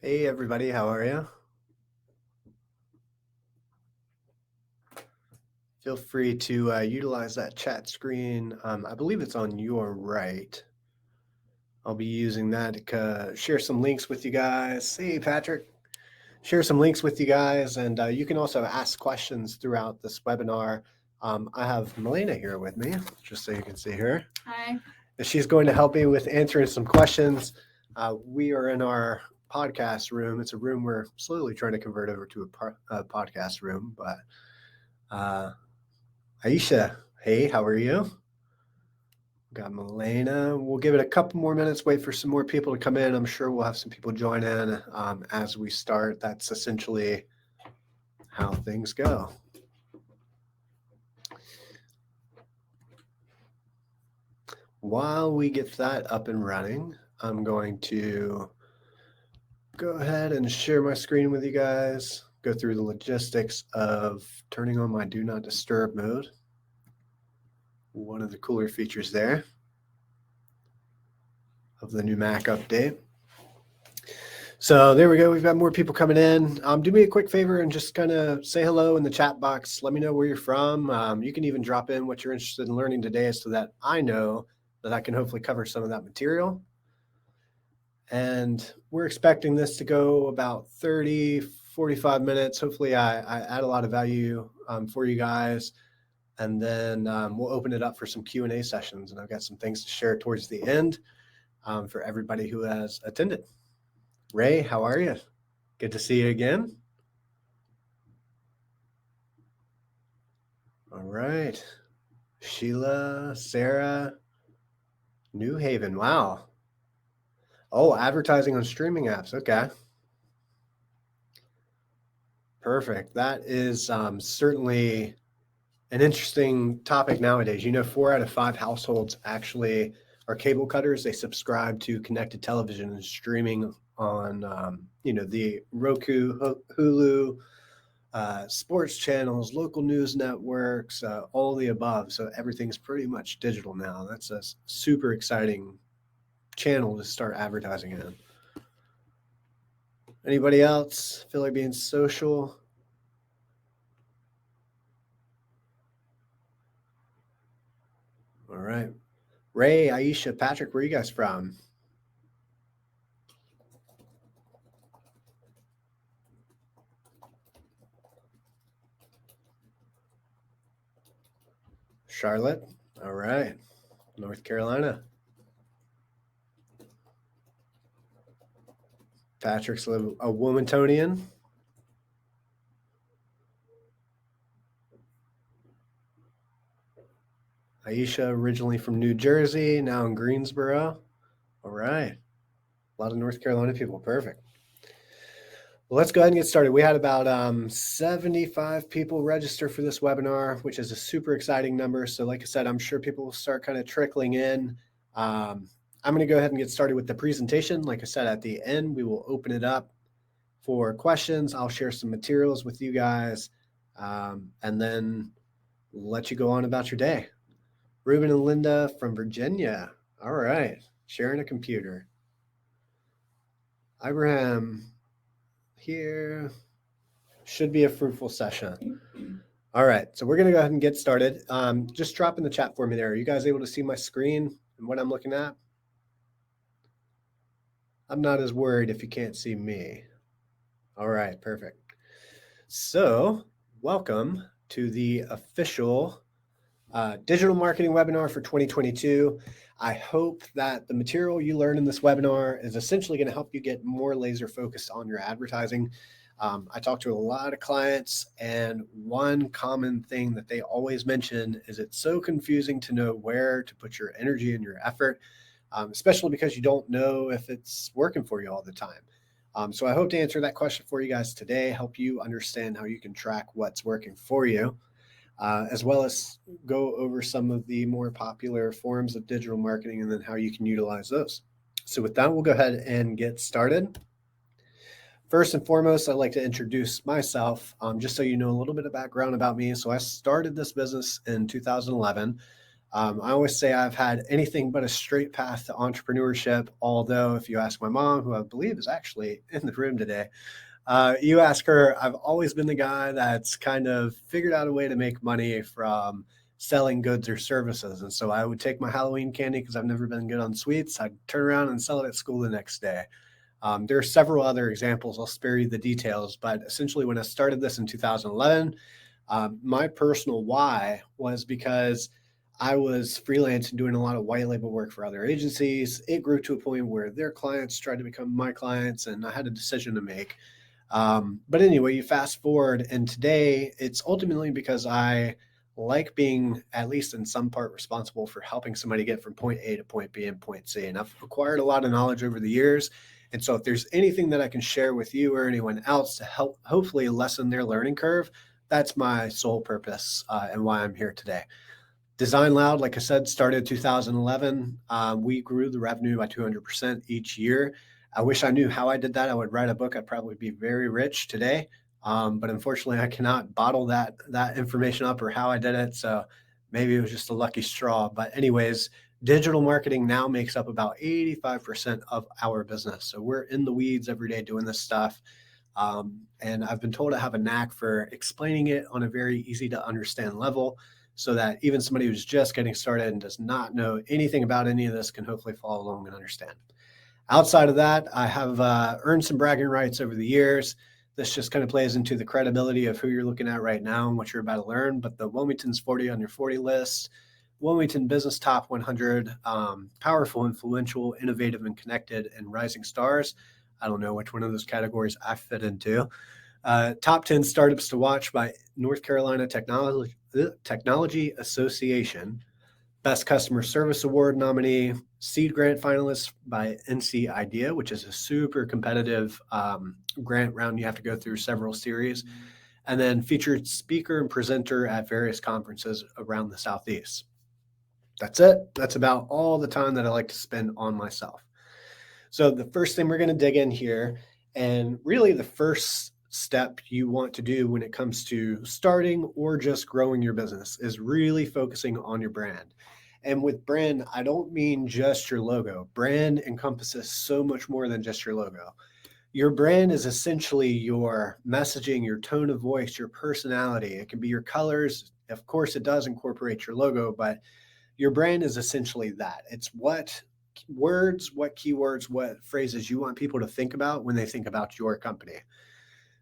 Hey everybody, how are you? Feel free to utilize that chat screen. I believe it's on your right. I'll be using that to share some links with you guys. Hey Patrick, share some links with you guys, and you can also ask questions throughout this webinar. I have Milena here with me, just so you can see her. Hi. And she's going to help me with answering some questions. We are in our podcast room. It's a room we're slowly trying to convert over to a podcast room, but Aisha, hey, how are you? Got Milena. We'll give it a couple more minutes, wait for some more people to come in. I'm sure we'll have some people join in as we start. That's essentially how things go. While we get that up and running, I'm going to go ahead and share my screen with you guys, go through the logistics of turning on my Do Not Disturb mode. One of the cooler features there of the new Mac update. So there we go. We've got more people coming in. Do me a quick favor and just kind of say hello in the chat box. Let me know where you're from. You can even drop in what you're interested in learning today so that I know that I can hopefully cover some of that material. And we're expecting this to go about 30, 45 minutes. Hopefully I add a lot of value for you guys. And then we'll open it up for some Q&A sessions. And I've got some things to share towards the end for everybody who has attended. Ray, how are you? Good to see you again. All right. Sheila, Sarah, New Haven. Wow. Oh, advertising on streaming apps. Okay. Perfect. That is certainly an interesting topic nowadays. 4 out of 5 households actually are cable cutters. They subscribe to connected television and streaming on, the Roku, Hulu, sports channels, local news networks, all the above. So everything's pretty much digital now. That's a super exciting channel to start advertising in. Anybody else feel like being social? All right. Ray, Aisha, Patrick, where are you guys from? Charlotte. All right. North Carolina. Patrick's a Womatonian. Aisha, originally from New Jersey, now in Greensboro. All right. A lot of North Carolina people. Perfect. Well, let's go ahead and get started. We had about 75 people register for this webinar, which is a super exciting number. So like I said, I'm sure people will start kind of trickling in. I'm going to go ahead and get started with the presentation. Like I said, at the end, we will open it up for questions. I'll share some materials with you guys and then let you go on about your day. Ruben and Linda from Virginia. All right. Sharing a computer. Abraham here. Should be a fruitful session. All right. So we're going to go ahead and get started. Just drop in the chat for me there. Are you guys able to see my screen and what I'm looking at? I'm not as worried if you can't see me. All right. Perfect. So welcome to the official digital marketing webinar for 2022. I hope that the material you learn in this webinar is essentially going to help you get more laser focused on your advertising. I talk to a lot of clients, and one common thing that they always mention is it's so confusing to know where to put your energy and your effort, especially because you don't know if it's working for you all the time. So I hope to answer that question for you guys today, help you understand how you can track what's working for you. As well as go over some of the more popular forms of digital marketing and then how you can utilize those. So with that, we'll go ahead and get started. First and foremost, I'd like to introduce myself, just so you know a little bit of background about me. So I started this business in 2011. I always say I've had anything but a straight path to entrepreneurship, although if you ask my mom, who I believe is actually in the room today, you ask her, I've always been the guy that's kind of figured out a way to make money from selling goods or services. And so I would take my Halloween candy because I've never been good on sweets. I'd turn around and sell it at school the next day. There are several other examples. I'll spare you the details, but essentially when I started this in 2011, my personal why was because I was freelance and doing a lot of white label work for other agencies. It grew to a point where their clients tried to become my clients, and I had a decision to make. But anyway, you fast forward, and today it's ultimately because I like being, at least in some part, responsible for helping somebody get from point A to point B and point C. And I've acquired a lot of knowledge over the years. And so if there's anything that I can share with you or anyone else to help hopefully lessen their learning curve, that's my sole purpose and why I'm here today. Design Loud, like I said, started 2011. We grew the revenue by 200% each year. I wish I knew how I did that. I would write a book. I'd probably be very rich today. But unfortunately, I cannot bottle that information up or how I did it. So maybe it was just a lucky straw. But anyways, digital marketing now makes up about 85% of our business. So we're in the weeds every day doing this stuff. And I've been told I have a knack for explaining it on a very easy to understand level, so that even somebody who's just getting started and does not know anything about any of this can hopefully follow along and understand. Outside of that, I have earned some bragging rights over the years. This just kind of plays into the credibility of who you're looking at right now and what you're about to learn. But the Wilmington's 40 under 40 list, Wilmington Business Top 100, powerful, influential, innovative, and connected, and rising stars. I don't know which one of those categories I fit into. Top 10 startups to watch by North Carolina Technology Association. Best Customer Service Award nominee, Seed Grant finalist by NC Idea, which is a super competitive grant round. You have to go through several series. And then featured speaker and presenter at various conferences around the Southeast. That's it. That's about all the time that I like to spend on myself. So the first thing we're going to dig in here, and really the first step you want to do when it comes to starting or just growing your business, is really focusing on your brand. And with brand, I don't mean just your logo. Brand encompasses so much more than just your logo. Your brand is essentially your messaging, your tone of voice, your personality. It can be your colors. Of course, it does incorporate your logo, but your brand is essentially that. It's what words, what keywords, what phrases you want people to think about when they think about your company.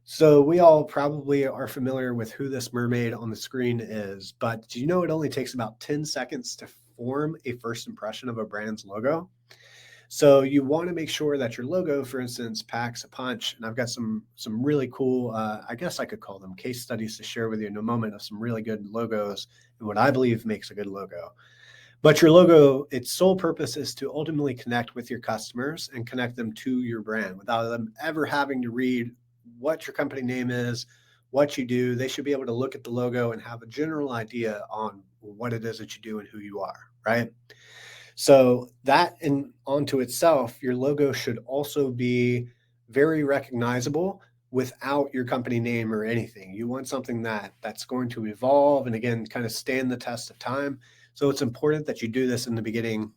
So we all probably are familiar with who this mermaid on the screen is, but do you know it only takes about 10 seconds to form a first impression of a brand's logo? So you want to make sure that your logo, for instance, packs a punch. And I've got some really cool, I guess I could call them case studies to share with you in a moment of some really good logos and what I believe makes a good logo. But your logo, its sole purpose is to ultimately connect with your customers and connect them to your brand without them ever having to read what your company name is, what you do. They should be able to look at the logo and have a general idea on what it is that you do and who you are, right? So that in onto itself, your logo should also be very recognizable without your company name or anything. You want something that's going to evolve and again, kind of stand the test of time. So it's important that you do this in the beginning.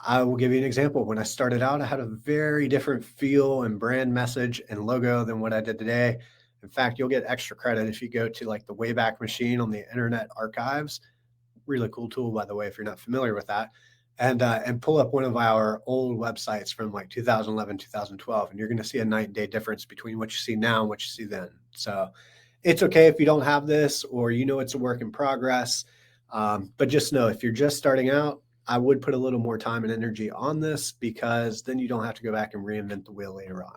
I will give you an example. When I started out, I had a very different feel and brand message and logo than what I did today. In fact, you'll get extra credit if you go to like the Wayback Machine on the Internet Archives. Really cool tool, by the way, if you're not familiar with that, and pull up one of our old websites from like 2011, 2012, and you're going to see a night and day difference between what you see now and what you see then. So it's okay if you don't have this or you know it's a work in progress, but just know if you're just starting out, I would put a little more time and energy on this because then you don't have to go back and reinvent the wheel later on.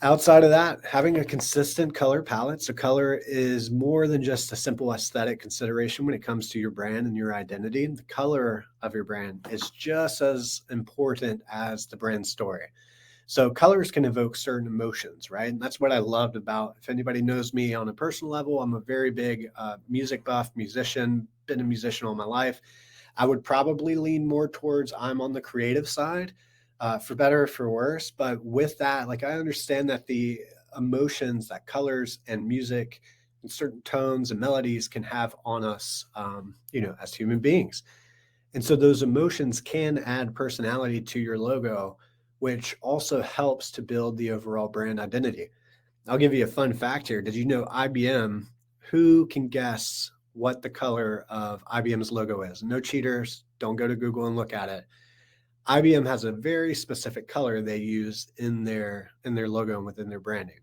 Outside of that, having a consistent color palette. So color is more than just a simple aesthetic consideration when it comes to your brand and your identity. The color of your brand is just as important as the brand story. So colors can evoke certain emotions, right? And that's what I loved about, if anybody knows me on a personal level, I'm a very big music buff, musician, been a musician all my life. I would probably lean more towards I'm on the creative side, for better or for worse. But with that, like I understand that the emotions that colors and music and certain tones and melodies can have on us, as human beings. And so those emotions can add personality to your logo, which also helps to build the overall brand identity. I'll give you a fun fact here. Did you know IBM, who can guess what the color of IBM's logo is? No cheaters. Don't go to Google and look at it. IBM has a very specific color they use in their logo and within their branding.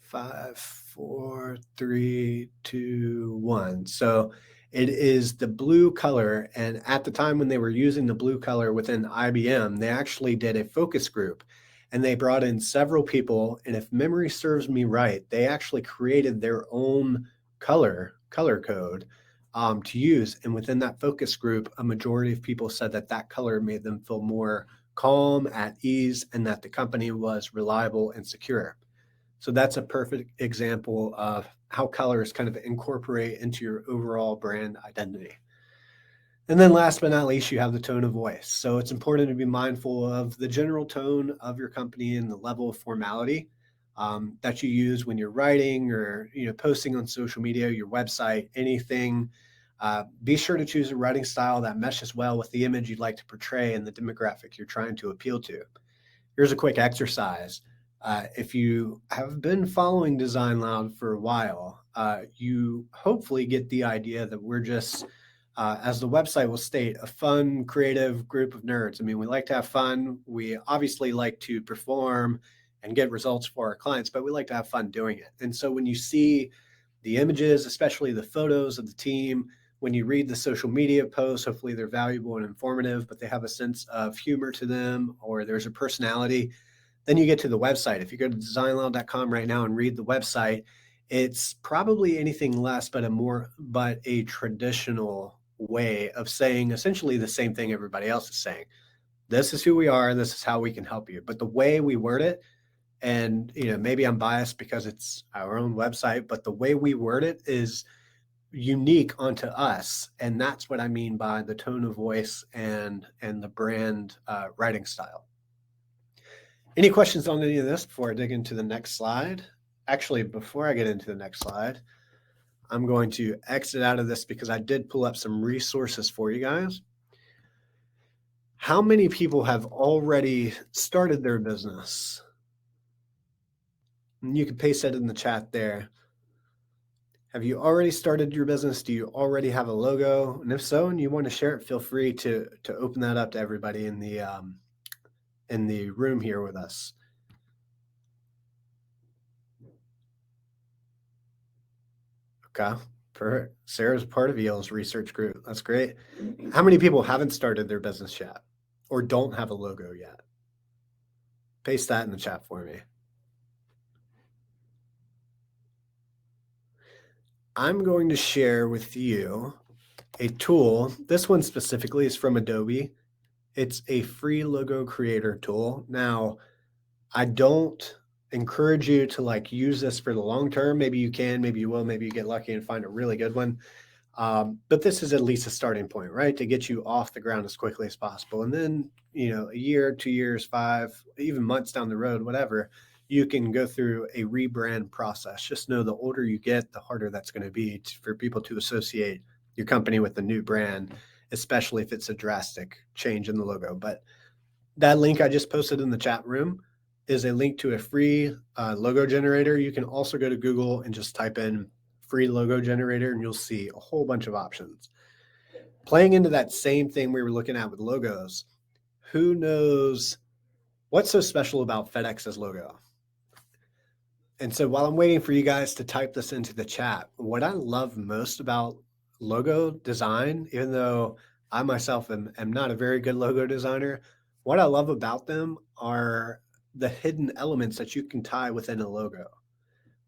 5, 4, 3, 2, 1. So it is the blue color. And at the time when they were using the blue color within IBM, they actually did a focus group and they brought in several people. And if memory serves me right, they actually created their own color code to use. And within that focus group, a majority of people said that that color made them feel more calm, at ease, and that the company was reliable and secure. So that's a perfect example of how colors kind of incorporate into your overall brand identity. And then last but not least, you have the tone of voice. So it's important to be mindful of the general tone of your company and the level of formality that you use when you're writing or posting on social media, your website, anything. Be sure to choose a writing style that meshes well with the image you'd like to portray and the demographic you're trying to appeal to. Here's a quick exercise. If you have been following Design Loud for a while, you hopefully get the idea that we're just, as the website will state, a fun, creative group of nerds. I mean, we like to have fun. We obviously like to perform and get results for our clients, but we like to have fun doing it. And so when you see the images, especially the photos of the team, when you read the social media posts, hopefully they're valuable and informative, but they have a sense of humor to them or there's a personality. Then you get to the website. If you go to designloud.com right now and read the website, it's probably anything less but a traditional way of saying essentially the same thing everybody else is saying. This is who we are and this is how we can help you. But the way we word it, and maybe I'm biased because it's our own website, but the way we word it is unique onto us. And that's what I mean by the tone of voice and the brand writing style. Any questions on any of this before I dig into the next slide? Actually, before I get into the next slide, I'm going to exit out of this because I did pull up some resources for you guys. How many people have already started their business? And you can paste that in the chat there. Have you already started your business? Do you already have a logo? And if so, and you want to share it, feel free to open that up to everybody in the room here with us. Okay, perfect. Sarah's part of Yale's research group. That's great. How many people haven't started their business yet or don't have a logo yet? Paste that in the chat for me. I'm going to share with you a tool. This one specifically is from Adobe. It's a free logo creator tool. Now, I don't encourage you to use this for the long term. Maybe you can, maybe you will, maybe you get lucky and find a really good one. But this is at least a starting point, right? To get you off the ground as quickly as possible. And then, a year, 2 years, 5, even months down the road, whatever, you can go through a rebrand process. Just know the older you get, the harder that's going to be for people to associate your company with the new brand, especially if it's a drastic change in the logo. But that link I just posted in the chat room is a link to a free logo generator. You can also go to Google and just type in free logo generator and you'll see a whole bunch of options. Playing into that same thing we were looking at with logos, who knows what's so special about FedEx's logo? And so while I'm waiting for you guys to type this into the chat, what I love most about logo design, even though I myself am not a very good logo designer, what I love about them are the hidden elements that you can tie within a logo,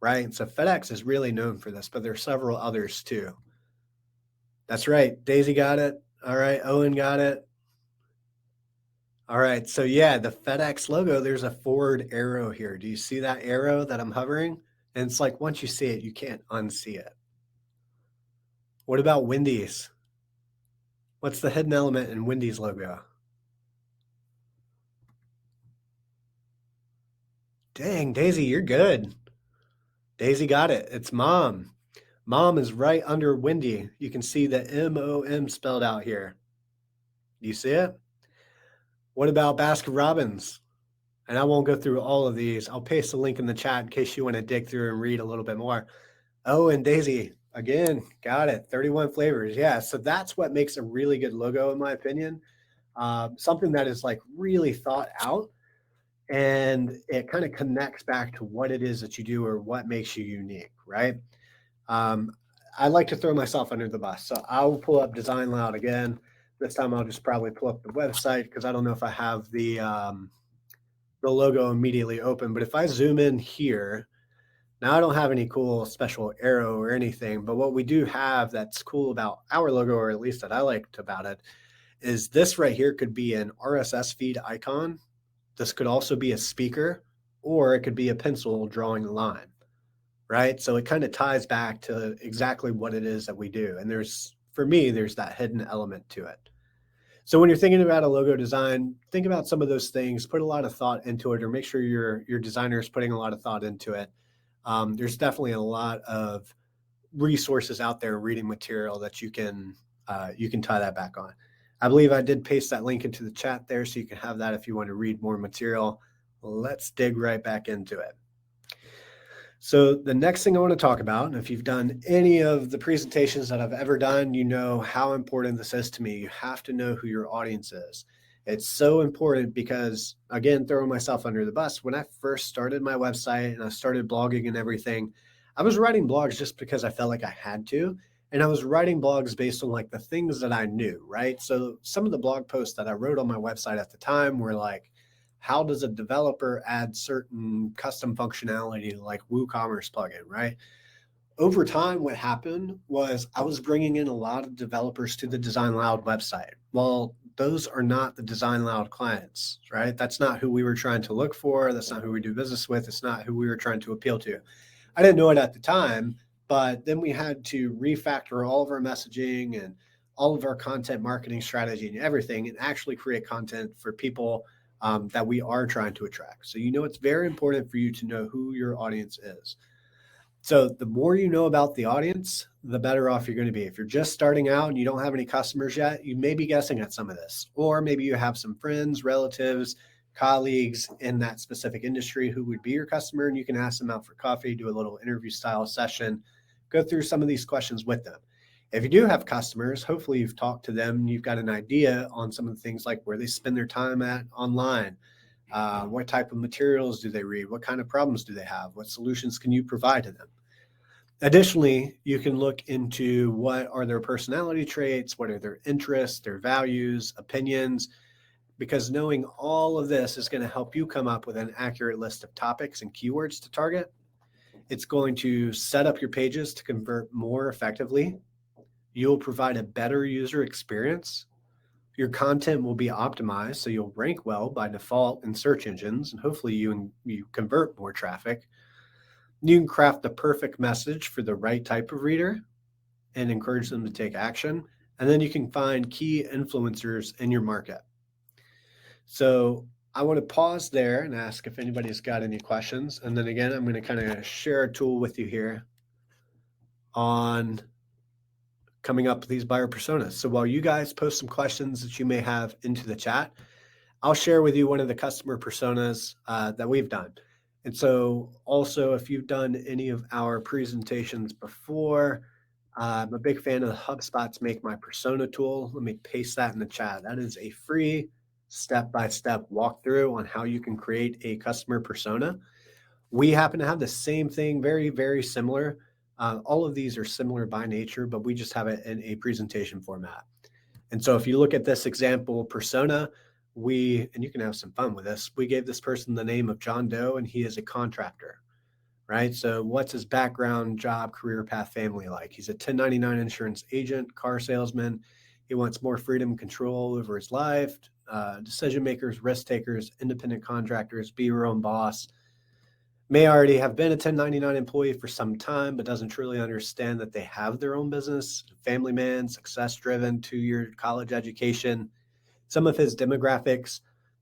right? And so FedEx is really known for this, but there are several others too. That's right. Daisy got it. All right. Owen got it. All right. So yeah, the FedEx logo, there's a forward arrow here. Do you see that arrow that I'm hovering? And it's like, once you see it, you can't unsee it. What about Wendy's? What's the hidden element in Wendy's logo? Dang, Daisy, you're good. Daisy got it. It's mom. Mom is right under Wendy. You can see the M-O-M spelled out here. Do you see it? What about Baskin Robbins? And I won't go through all of these. I'll paste a link in the chat in case you want to dig through and read a little bit more. Oh, and Daisy, again, got it. 31 flavors. Yeah, so that's what makes a really good logo, in my opinion. Something that is like really thought out, and it kind of connects back to what it is that you do or what makes you unique, right? Um, I like to throw myself under the bus. So I'll pull up Design Loud again. This time I'll just probably pull up the website because I don't know if I have the logo immediately open. But if I zoom in here, now I don't have any cool special arrow or anything, but what we do have that's cool about our logo, or at least that I liked about it, is this right here could be an RSS feed icon. This could also be a speaker, or it could be a pencil drawing a line, right? So it kind of ties back to exactly what it is that we do. And for me, there's that hidden element to it. So when you're thinking about a logo design, think about some of those things, put a lot of thought into it, or make sure your designer is putting a lot of thought into it. There's definitely a lot of resources out there, reading material that you can tie that back on. I believe I did paste that link into the chat there, so you can have that if you want to read more material. Let's dig right back into it. So the next thing I want to talk about, and if you've done any of the presentations that I've ever done, you know how important this is to me. You have to know who your audience is. It's so important because, again, throwing myself under the bus, when I first started my website and I started blogging and everything, I was writing blogs just because I felt like I had to. And I was writing blogs based on like the things that I knew, right? So some of the blog posts that I wrote on my website at the time were like, how does a developer add certain custom functionality like WooCommerce plugin, right? Over time, what happened was I was bringing in a lot of developers to the Design Loud website. Well, those are not the Design Loud clients, right? That's not who we were trying to look for. That's not who we do business with. It's not who we were trying to appeal to. I didn't know it at the time, but then we had to refactor all of our messaging and all of our content marketing strategy and everything, and actually create content for people that we are trying to attract. So, it's very important for you to know who your audience is. So the more you know about the audience, the better off you're going to be. If you're just starting out and you don't have any customers yet, you may be guessing at some of this. Or maybe you have some friends, relatives, colleagues in that specific industry who would be your customer, and you can ask them out for coffee, do a little interview style session, go through some of these questions with them. If you do have customers, hopefully you've talked to them and you've got an idea on some of the things like where they spend their time at online. What type of materials do they read? What kind of problems do they have? What solutions can you provide to them? Additionally, you can look into what are their personality traits, what are their interests, their values, opinions, because knowing all of this is going to help you come up with an accurate list of topics and keywords to target. It's going to set up your pages to convert more effectively. You'll provide a better user experience. Your content will be optimized, so you'll rank well by default in search engines, and hopefully you convert more traffic. You can craft the perfect message for the right type of reader and encourage them to take action. And then you can find key influencers in your market. So I want to pause there and ask if anybody's got any questions. And then again, I'm going to kind of share a tool with you here on coming up with these buyer personas. So while you guys post some questions that you may have into the chat, I'll share with you one of the customer personas that we've done. And so also, if you've done any of our presentations before, I'm a big fan of the HubSpot's Make My Persona tool. Let me paste that in the chat. That is a free step-by-step walkthrough on how you can create a customer persona. We happen to have the same thing, very, very similar. All of these are similar by nature, but we just have it in a presentation format. And so if you look at this example persona, and you can have some fun with this, we gave this person the name of John Doe, and he is a contractor, right? So what's his background, job, career path, family like? He's a 1099 insurance agent, car salesman. He wants more freedom and control over his life, decision makers, risk takers, independent contractors, be your own boss. May already have been a 1099 employee for some time, but doesn't truly understand that they have their own business. Family man, success driven, 2-year college education. Some of his demographics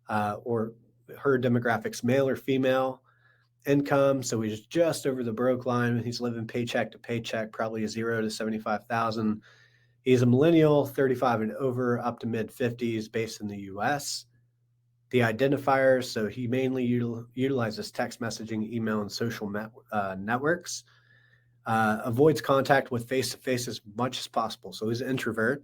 or her demographics, male or female, income. So he's just over the broke line. He's living paycheck to paycheck, probably a 0 to 75,000. He's a millennial, 35 and over, up to mid 50s, based in the US. The identifiers, so he mainly utilizes text messaging, email, and social networks. Avoids contact with face-to-face as much as possible. So he's an introvert,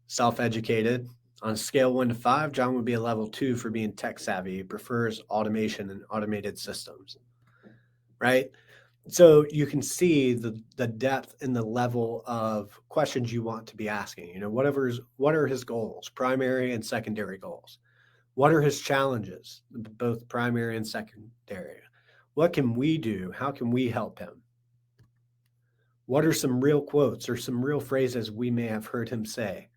self-educated. On a scale 1 to 5, John would be a level 2 for being tech savvy. He prefers automation and automated systems, right? So you can see the depth and the level of questions you want to be asking. You know, what are his goals, primary and secondary goals? What are his challenges, both primary and secondary? What can we do? How can we help him? What are some real quotes or some real phrases we may have heard him say?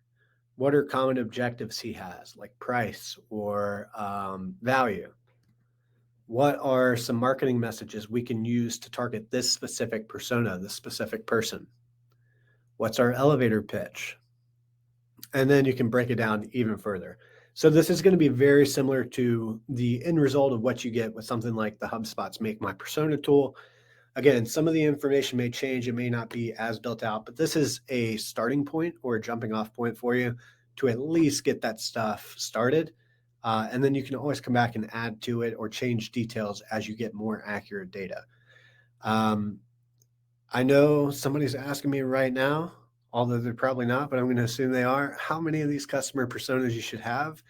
What are common objectives he has, like price or value? What are some marketing messages we can use to target this specific persona, this specific person? What's our elevator pitch? And then you can break it down even further. So this is going to be very similar to the end result of what you get with something like the HubSpot's Make My Persona tool. Again, some of the information may change. It may not be as built out, but this is a starting point or a jumping off point for you to at least get that stuff started. And then you can always come back and add to it or change details as you get more accurate data. I know somebody's asking me right now, although they're probably not, but I'm going to assume they are, how many of these customer personas you should have.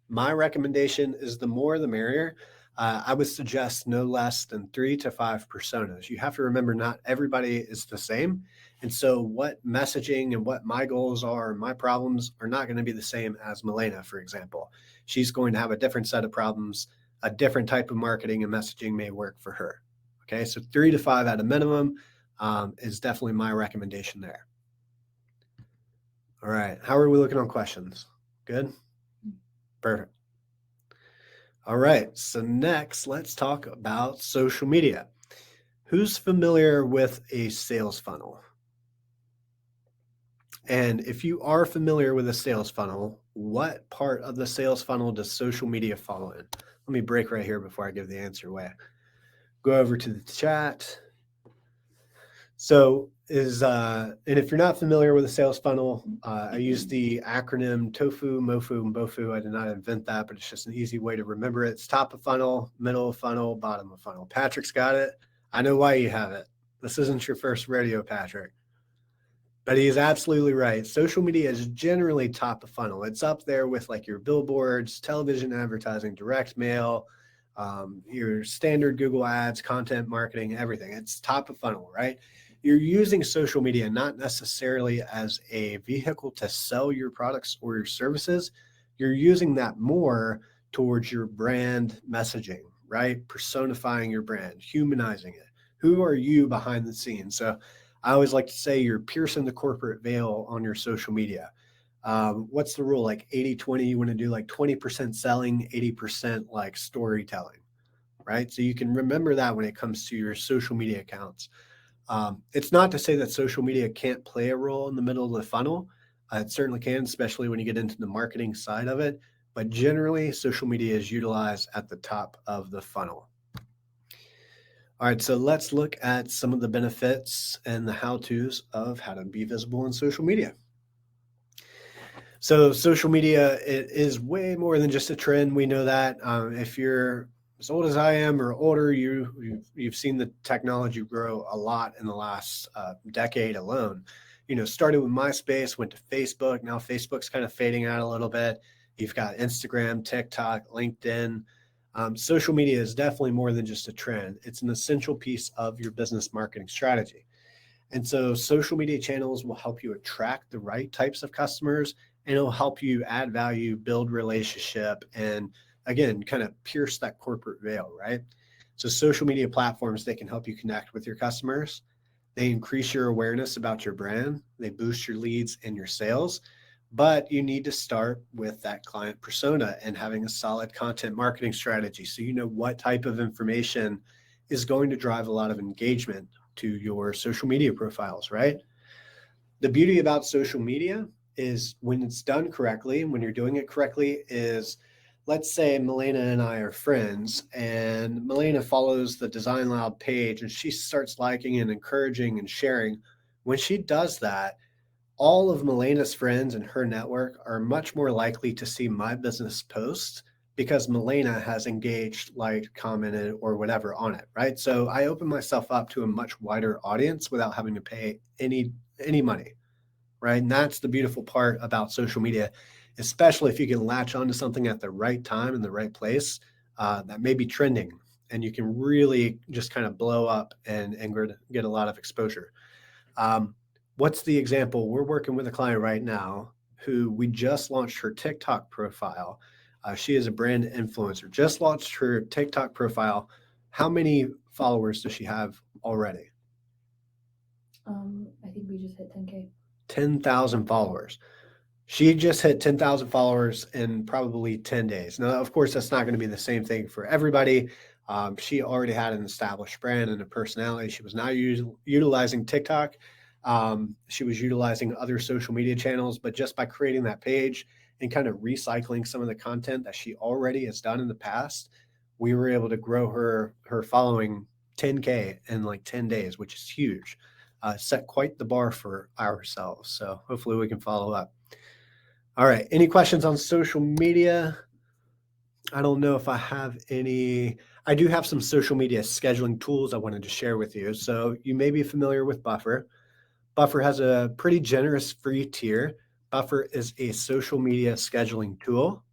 My recommendation is the more the merrier. I would suggest no less than 3 to 5 personas. You have to remember not everybody is the same. And so what messaging and what my goals are, my problems are not going to be the same as Milena, for example. She's going to have a different set of problems. A different type of marketing and messaging may work for her. Okay, so 3 to 5 at a minimum is definitely my recommendation there. All right, how are we looking on questions? Good? Perfect. All right, so next, let's talk about social media. Who's familiar with a sales funnel? And if you are familiar with a sales funnel, what part of the sales funnel does social media follow in? Let me break right here before I give the answer away. Go over to the chat. So and if you're not familiar with a sales funnel, I use the acronym TOFU, MOFU, and BOFU. I did not invent that, but it's just an easy way to remember it. It's top of funnel, middle of funnel, bottom of funnel. Patrick's got it. I know why you have it. This isn't your first rodeo, Patrick. But he's absolutely right. Social media is generally top of funnel. It's up there with like your billboards, television advertising, direct mail, your standard Google ads, content marketing, everything. It's top of funnel, right? You're using social media not necessarily as a vehicle to sell your products or your services. You're using that more towards your brand messaging, right? Personifying your brand, humanizing it. Who are you behind the scenes? So I always like to say you're piercing the corporate veil on your social media. What's the rule? Like 80-20, you want to do like 20% selling, 80% like storytelling, right? So you can remember that when it comes to your social media accounts. It's not to say that social media can't play a role in the middle of the funnel. It certainly can, especially when you get into the marketing side of it. But generally, social media is utilized at the top of the funnel. All right, so let's look at some of the benefits and the how-tos of how to be visible in social media. So social media, it is way more than just a trend. We know that. If you're as old as I am or older, you've seen the technology grow a lot in the last decade alone. You know, started with MySpace, went to Facebook. Now Facebook's kind of fading out a little bit. You've got Instagram, TikTok, LinkedIn. Social media is definitely more than just a trend. It's an essential piece of your business marketing strategy. And so social media channels will help you attract the right types of customers, and it'll help you add value, build relationship, and again, kind of pierce that corporate veil, right? So social media platforms, they can help you connect with your customers. They increase your awareness about your brand. They boost your leads and your sales. But you need to start with that client persona and having a solid content marketing strategy so you know what type of information is going to drive a lot of engagement to your social media profiles, right? The beauty about social media is when it's done correctly, when you're doing it correctly, is let's say Milena and I are friends, and Milena follows the Design Loud page and she starts liking and encouraging and sharing. When she does that, all of Milena's friends and her network are much more likely to see my business post because Milena has engaged, liked, commented, or whatever on it, right? So I open myself up to a much wider audience without having to pay any money, right? And that's the beautiful part about social media, especially if you can latch onto something at the right time in the right place that may be trending, and you can really just kind of blow up and get a lot of exposure. Um, what's the example? We're working with a client right now who we just launched her TikTok profile. She is a brand influencer, just launched her TikTok profile. How many followers does she have already? I think we just hit 10K. 10,000 followers. She just hit 10,000 followers in probably 10 days. Now, of course, that's not going to be the same thing for everybody. She already had an established brand and a personality. She was now utilizing TikTok. She was utilizing other social media channels, but just by creating that page and kind of recycling some of the content that she already has done in the past, we were able to grow her following 10K in like 10 days, which is huge. Set quite the bar for ourselves. So hopefully we can follow up. All right. Any questions on social media? I don't know if I have any. I do have some social media scheduling tools I wanted to share with you. So you may be familiar with Buffer. Buffer has a pretty generous free tier. Buffer is a social media scheduling tool.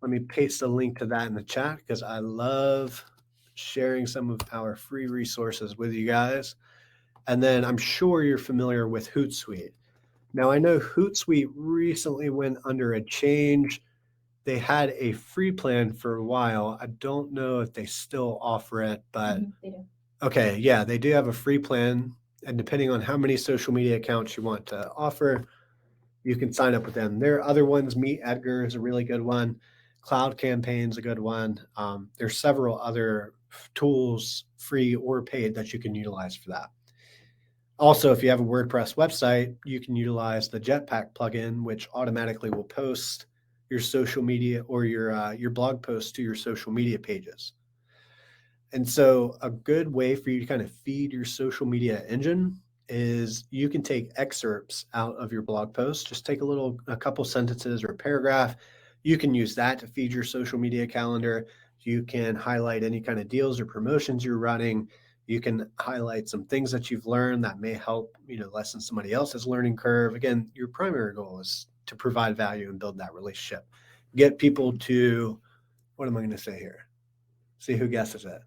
Let me paste a link to that in the chat because I love sharing some of our free resources with you guys. And then I'm sure you're familiar with Hootsuite. Now, I know Hootsuite recently went under a change. They had a free plan for a while. I don't know if they still offer it, but They do. okay, yeah, they do have a free plan. And depending on how many social media accounts you want to offer, you can sign up with them. There are other ones. Meet Edgar is a really good one. Cloud Campaign's a good one. There's several other tools, free or paid, that you can utilize for that. Also, if you have a WordPress website, you can utilize the Jetpack plugin, which automatically will post your social media or your blog posts to your social media pages. And so, a good way for you to kind of feed your social media engine is you can take excerpts out of your blog post. Just take a couple sentences or a paragraph. You can use that to feed your social media calendar. You can highlight any kind of deals or promotions you're running. You can highlight some things that you've learned that may help, lessen somebody else's learning curve. Again, your primary goal is to provide value and build that relationship. Get people to, what am I going to say here? See who guesses it.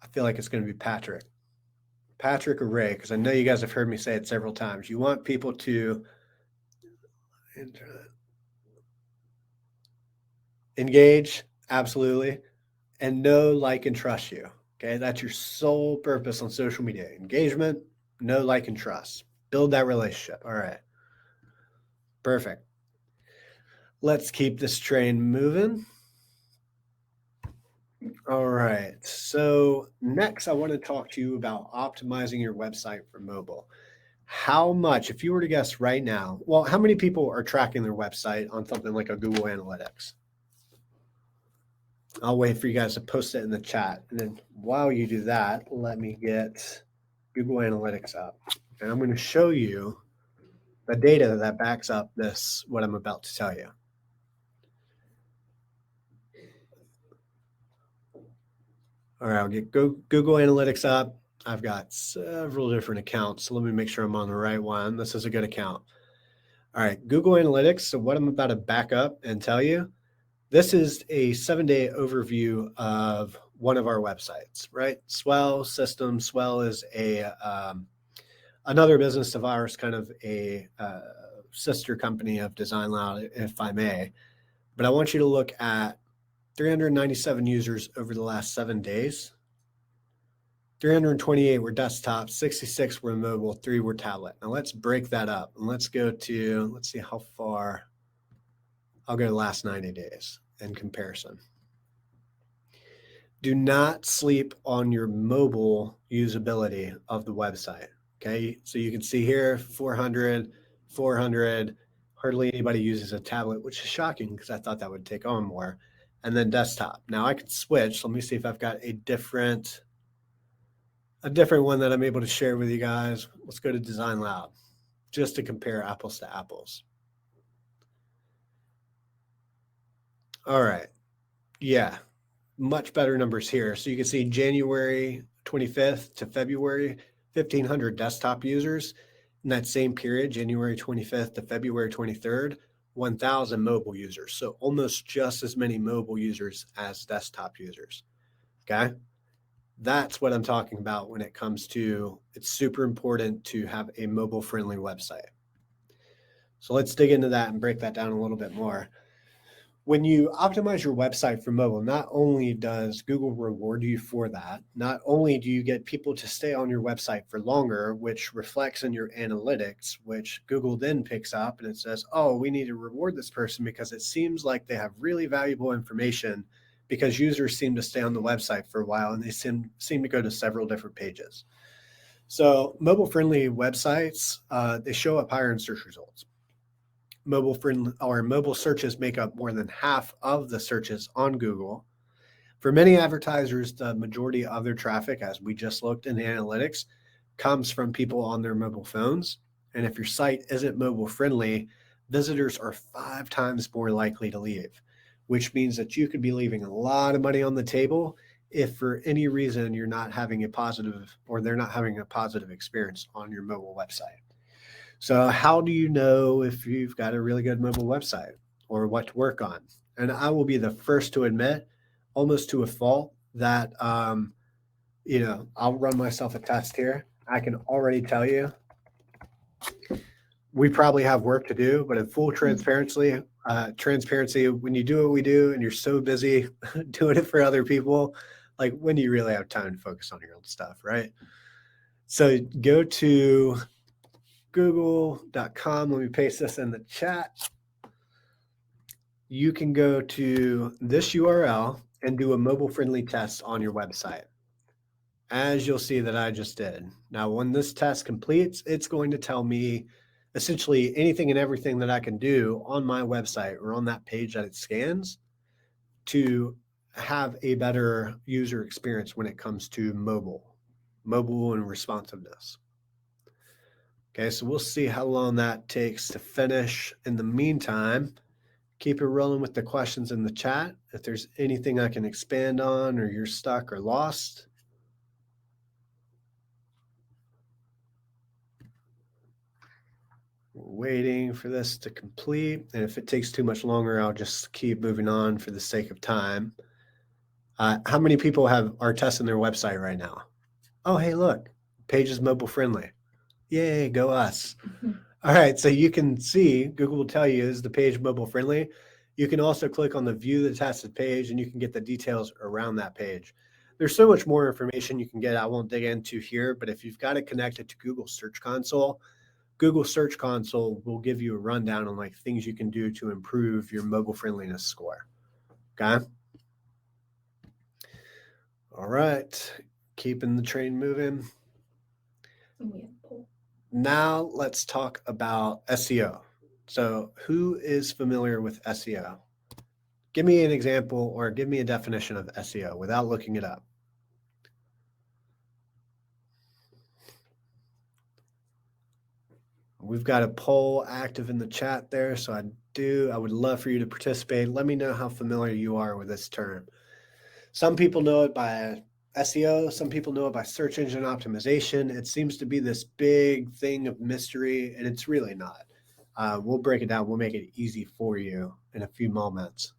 I feel like it's going to be Patrick. Patrick or Ray, because I know you guys have heard me say it several times. You want people to engage, absolutely, and know, like, and trust you. Okay, that's your sole purpose on social media. Engagement, know, like, and trust. Build that relationship. All right. Perfect. Let's keep this train moving. All right. So next, I want to talk to you about optimizing your website for mobile. How much, if you were to guess right now, well, how many people are tracking their website on something like a Google Analytics? I'll wait for you guys to post it in the chat. And then while you do that, let me get Google Analytics up. And I'm going to show you the data that backs up what I'm about to tell you. All right, I'll get Google Analytics up. I've got several different accounts, so let me make sure I'm on the right one. This is a good account. All right, Google Analytics. So what I'm about to back up and tell you, this is a 7-day overview of one of our websites, right? Swell Systems. Swell is another business of ours, kind of a sister company of Design Loud, if I may. But I want you to look at 397 users over the last 7 days. 328 were desktop, 66 were mobile, 3 were tablet. Now let's break that up and let's see how far. I'll go the last 90 days in comparison. Do not sleep on your mobile usability of the website. Okay, so you can see here 400, 400, Hardly anybody uses a tablet, which is shocking because I thought that would take on more. And then desktop. Now I could switch. Let me see if I've got a different one that I'm able to share with you guys. Let's go to Design Lab just to compare apples to apples. All right. Yeah, much better numbers here. So you can see January 25th to February, 1,500 desktop users. In that same period, January 25th to February 23rd, 1,000 mobile users. So almost just as many mobile users as desktop users. Okay. That's what I'm talking about when it comes to, it's super important to have a mobile friendly website. So let's dig into that and break that down a little bit more. When you optimize your website for mobile, not only does Google reward you for that, not only do you get people to stay on your website for longer, which reflects in your analytics, which Google then picks up and it says, oh, we need to reward this person because it seems like they have really valuable information because users seem to stay on the website for a while and they seem to go to several different pages. So mobile-friendly websites, they show up higher in search results. Mobile searches make up more than half of the searches on Google. For many advertisers, the majority of their traffic, as we just looked in the analytics, comes from people on their mobile phones. And if your site isn't mobile friendly, visitors are 5 times more likely to leave, which means that you could be leaving a lot of money on the table if for any reason you're not having a positive or they're not having a positive experience on your mobile website. So how do you know if you've got a really good mobile website or what to work on? And I will be the first to admit, almost to a fault, that I'll run myself a test here. I can already tell you we probably have work to do, but in full transparency, when you do what we do and you're so busy doing it for other people, like when do you really have time to focus on your own stuff, right? So go to google.com. Let me paste this in the chat. You can go to this URL and do a mobile friendly test on your website, as you'll see that I just did. Now, when this test completes, it's going to tell me essentially anything and everything that I can do on my website or on that page that it scans to have a better user experience when it comes to mobile and responsiveness. Okay, so we'll see how long that takes to finish. In the meantime, keep it rolling with the questions in the chat. If there's anything I can expand on or you're stuck or lost. We're waiting for this to complete. And if it takes too much longer, I'll just keep moving on for the sake of time. How many people are testing their website right now? Oh, hey, look, page is mobile friendly. Yay, go us. All right, so you can see, Google will tell you, is the page mobile friendly? You can also click on the view the tested page and you can get the details around that page. There's so much more information you can get I won't dig into here, but if you've got it connected to Google Search Console will give you a rundown on like things you can do to improve your mobile friendliness score. Okay. All right, keeping the train moving. Now let's talk about SEO. So who is familiar with SEO? Give me an example or give me a definition of SEO without looking it up. We've got a poll active in the chat there, so I would love for you to participate. Let me know how familiar you are with this term. Some people know it by SEO, some people know it by search engine optimization. It seems to be this big thing of mystery, and it's really not. We'll break it down. We'll make it easy for you in a few moments.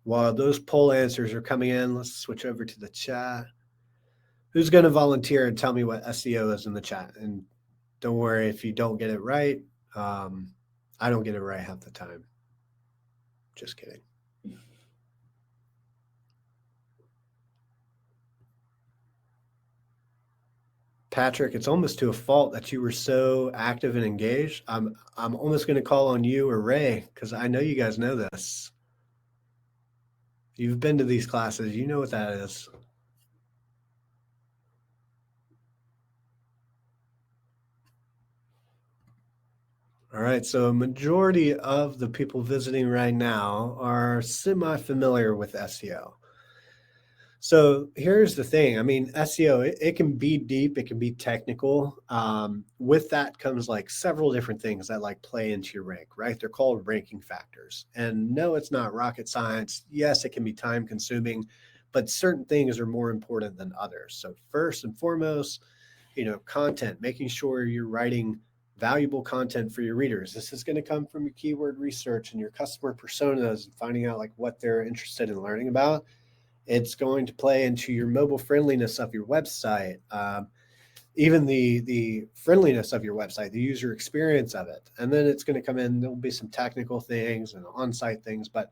While those poll answers are coming in, let's switch over to the chat. Who's going to volunteer and tell me what SEO is in the chat? And don't worry if you don't get it right. I don't get it right half the time. Just kidding. Patrick, it's almost to a fault that you were so active and engaged. I'm almost going to call on you or Ray because I know you guys know this. You've been to these classes. You know what that is. All right, so a majority of the people visiting right now are semi-familiar with SEO. So here's the thing. I mean, SEO, it can be deep, it can be technical. With that comes like several different things that like play into your rank, right? They're called ranking factors. And no, it's not rocket science. Yes, it can be time consuming, but certain things are more important than others. So first and foremost, content, making sure you're writing valuable content for your readers. This is going to come from your keyword research and your customer personas and finding out like what they're interested in learning about. It's going to play into your mobile friendliness of your website, even the friendliness of your website, the user experience of it. And then it's going to come in, there'll be some technical things and on-site things, but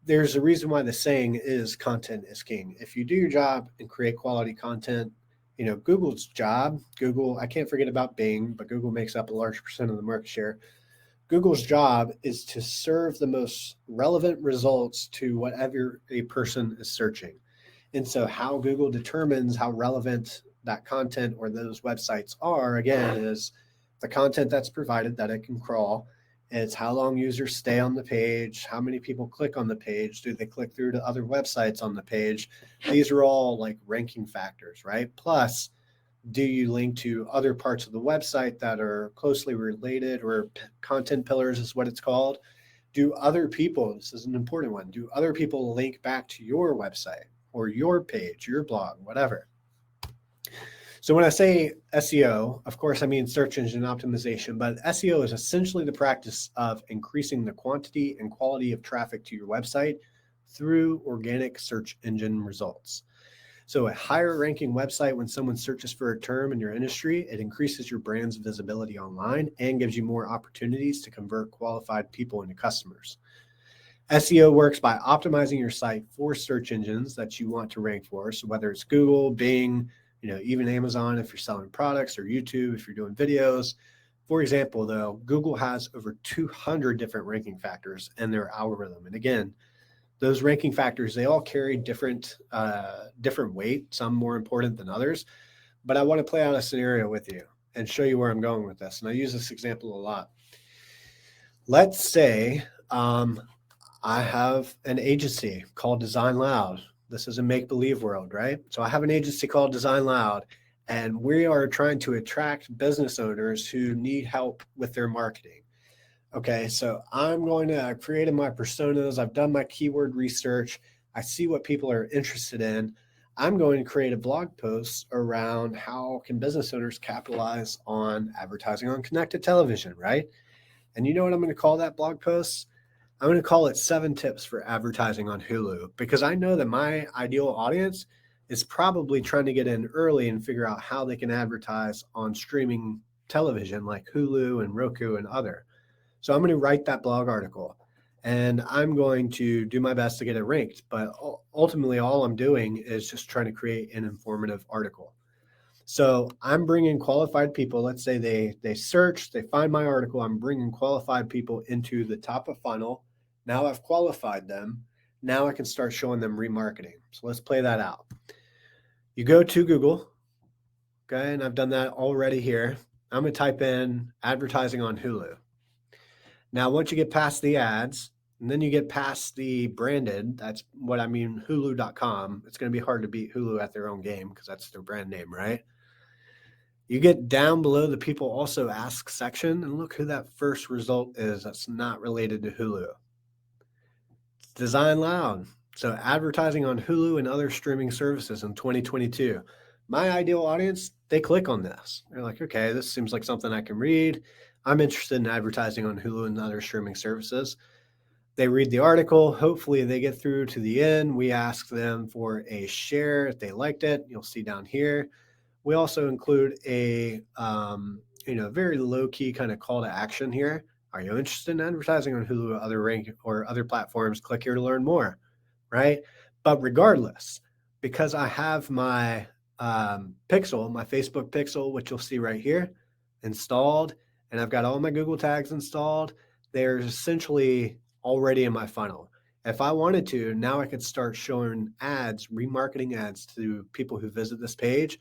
there's a reason why the saying is content is king. If you do your job and create quality content, Google's job, Google, I can't forget about Bing, but Google makes up a large percent of the market share. Google's job is to serve the most relevant results to whatever a person is searching. And so, how Google determines how relevant that content or those websites are, again, is the content that's provided that it can crawl. It's how long users stay on the page, how many people click on the page, do they click through to other websites on the page? These are all like ranking factors, right? Plus, do you link to other parts of the website that are closely related, or content pillars is what it's called? Do other people, this is an important one, do other people link back to your website or your page, your blog, whatever? So when I say SEO, of course, I mean search engine optimization, but SEO is essentially the practice of increasing the quantity and quality of traffic to your website through organic search engine results. So a higher ranking website, when someone searches for a term in your industry, it increases your brand's visibility online and gives you more opportunities to convert qualified people into customers. SEO works by optimizing your site for search engines that you want to rank for. So whether it's Google, Bing, even Amazon if you're selling products, or YouTube if you're doing videos. For example, though, Google has over 200 different ranking factors in their algorithm. And again, those ranking factors, they all carry different weight, some more important than others. But I want to play out a scenario with you and show you where I'm going with this. And I use this example a lot. Let's say I have an agency called Design Loud. This is a make-believe world, right? So I have an agency called Design Loud, and we are trying to attract business owners who need help with their marketing. Okay, so I'm going to create my personas. I've done my keyword research. I see what people are interested in. I'm going to create a blog post around how can business owners capitalize on advertising on connected television, right? And you know what I'm going to call that blog post? I'm going to call it 7 tips for advertising on Hulu, because I know that my ideal audience is probably trying to get in early and figure out how they can advertise on streaming television like Hulu and Roku and other. So I'm going to write that blog article and I'm going to do my best to get it ranked. But ultimately, all I'm doing is just trying to create an informative article. So I'm bringing qualified people. Let's say they search, they find my article. I'm bringing qualified people into the top of funnel. Now I've qualified them. Now I can start showing them remarketing. So let's play that out. You go to Google, okay, and I've done that already here. I'm going to type in advertising on Hulu. Now, once you get past the ads, and then you get past the branded, that's what I mean, Hulu.com. It's going to be hard to beat Hulu at their own game because that's their brand name, right? You get down below the people also ask section, and look who that first result is that's not related to Hulu. It's Design Loud. So advertising on Hulu and other streaming services in 2022. My ideal audience, they click on this. They're like, okay, this seems like something I can read. I'm interested in advertising on Hulu and other streaming services. They read the article. Hopefully they get through to the end. We ask them for a share if they liked it. You'll see down here. We also include a very low-key kind of call to action here. Are you interested in advertising on Hulu or other rank or other platforms? Click here to learn more, right? But regardless, because I have my pixel, my Facebook pixel, which you'll see right here, installed, and I've got all my Google tags installed, they're essentially already in my funnel. If I wanted to, now I could start showing ads, remarketing ads to people who visit this page.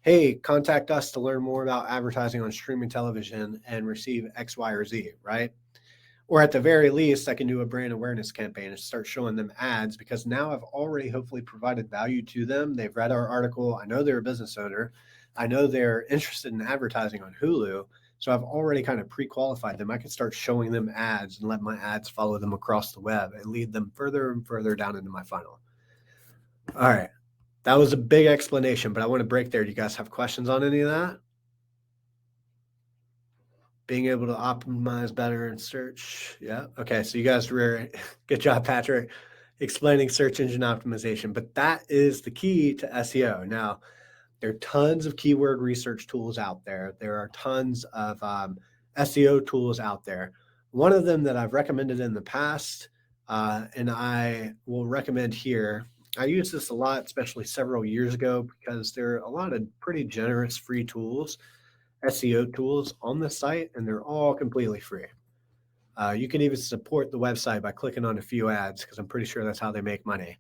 hey, contact us to learn more about advertising on streaming television and receive X, Y, or Z, right? Or at the very least, I can do a brand awareness campaign and start showing them ads, because now I've already hopefully provided value to them. They've read our article. I know they're a business owner. I know they're interested in advertising on Hulu. So I've already kind of pre-qualified them. I can start showing them ads and let my ads follow them across the web and lead them further and further down into my funnel. All right. That was a big explanation, but I want to break there. Do you guys have questions on any of that? Being able to optimize better in search. Yeah. Okay. So you guys were good job, Patrick, explaining search engine optimization. But that is the key to SEO. Now, there are tons of keyword research tools out there. There are tons of SEO tools out there. One of them that I've recommended in the past, and I will recommend here, I used this a lot, especially several years ago, because there are a lot of pretty generous free tools, SEO tools on the site, and they're all completely free. You can even support the website by clicking on a few ads, because I'm pretty sure that's how they make money.